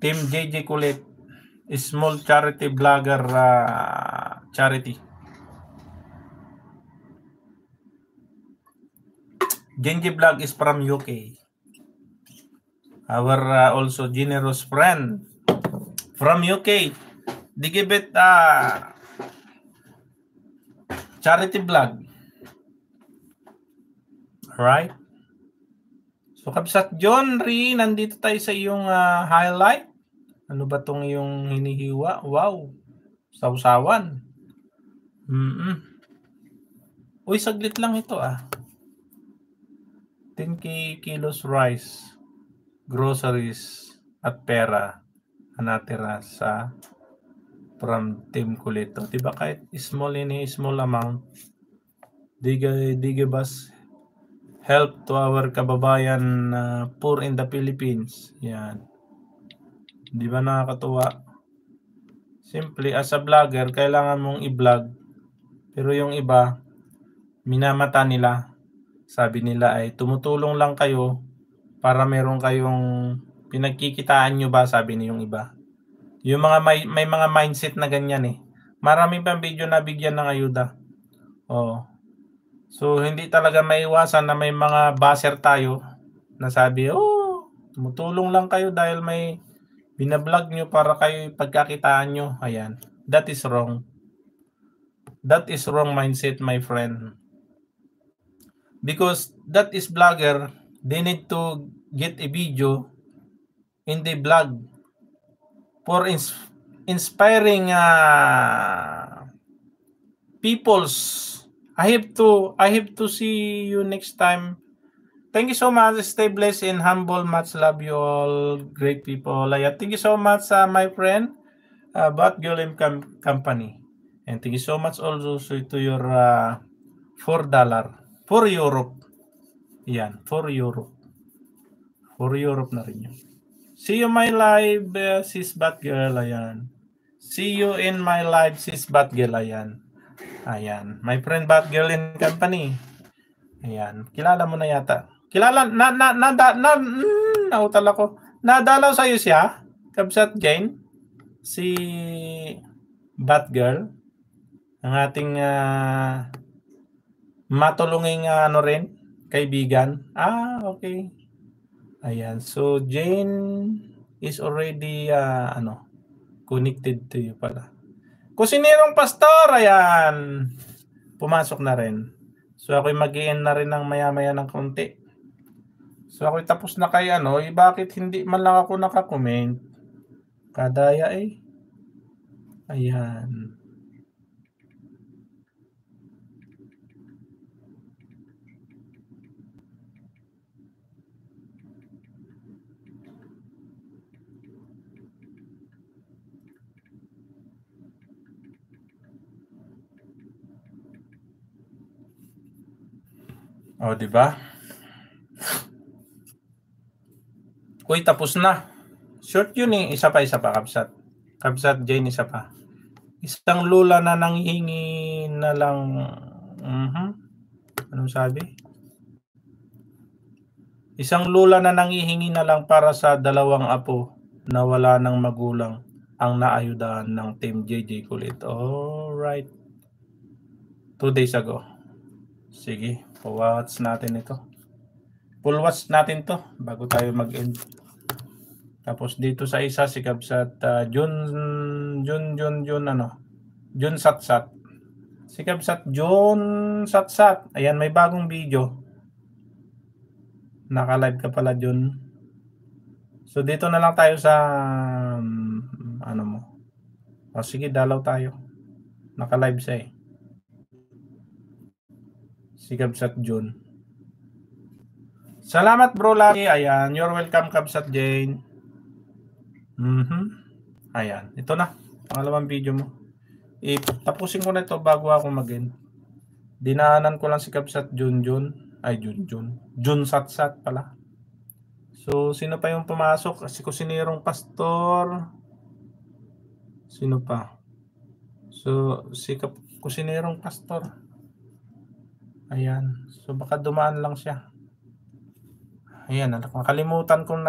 Team JJ Kulit, small charity vlogger charity. Genji Vlog is from UK. Our also generous friend from UK. They give it charity vlog. Alright? So, Kabsat John Ri, nandito tayo sa iyong highlight. Ano ba tong iyong hinihiwa? Wow! Sausawan. Uy, saglit lang ito 10 kilos rice, groceries, at pera na natira sa from Team Kulito. Diba kahit small amount, they give us help to our kababayan poor in the Philippines. Yan. Di ba nakakatuwa? Simply, as a vlogger, kailangan mong i-vlog. Pero yung iba, minamata nila. Sabi nila ay tumutulong lang kayo para meron kayong pinagkikitaan nyo ba, sabi niyong iba. Yung mga may mga mindset na ganyan Marami pang video na bigyan ng ayuda. So, hindi talaga maiwasan na may mga baser tayo na sabi, tumutulong lang kayo dahil may binablog nyo para kayo pagkakitaan nyo. Ayan. That is wrong. That is wrong mindset, my friend. Because that is vlogger, they need to get a video in the blog for inspiring peoples. I have to see you next time. Thank you so much. Stay blessed and humble. Much love you all. Great people. Thank you so much, my friend, Batgirl Company. And thank you so much also to your $4 for Europe. Yan, for Europe. For Europe na rin yun. See you my live, sis Batgirl. Ayan. See you in my live, sis Batgirl. Ayan. Ayan. My friend Batgirl and Company. Ayan. Kilala mo na yata. Kilala, nautal ako. Nadalaw sa'yo siya, Kabsat Jane, si Batgirl, ang ating matulunging rin, kaibigan. Okay. Ayan. So, Jane is already connected to you pala. Kusinirong pastor, ayan. Pumasok na rin. So, ako'y mag-i-end na rin ng maya-maya ng konti. So, ako'y tapos na kay bakit hindi man lang ako nakakomment? Kadaya Ayan. Diba? Uy, tapos na. Short yun Isa pa, Kabsat. Kabsat Jane, isa pa. Isang lula na nanghihingi na lang. Anong sabi? Isang lula na nanghihingi na lang para sa 2 apo na wala ng magulang ang naayudahan ng Team JJ Kulit. Alright. 2 days ago. Sige, watch natin ito. Full watch natin to bago tayo mag-end. Tapos dito sa isa si Kabsat Jun Satsat. Si Kabsat Jun Satsat. Ayan, may bagong video. Naka-live ka pala Jun. So dito na lang tayo sa mo. Sige, dalaw tayo. Naka-live siya Si Kabsat Jun. Salamat bro Lagi. Ayan, you're welcome Kabsat Jane. Ayan, ito na. Pangalawang video mo. Tapusin ko na ito bago ako mag-end. Dinaanan ko lang si Kabsat Jun Satsat pala. So, sino pa yung pumasok? Si Kusinirong Pastor. Sino pa? So, si Kusinirong Pastor. Ayan. So, baka dumaan lang siya. Ayan, nakalimutan kong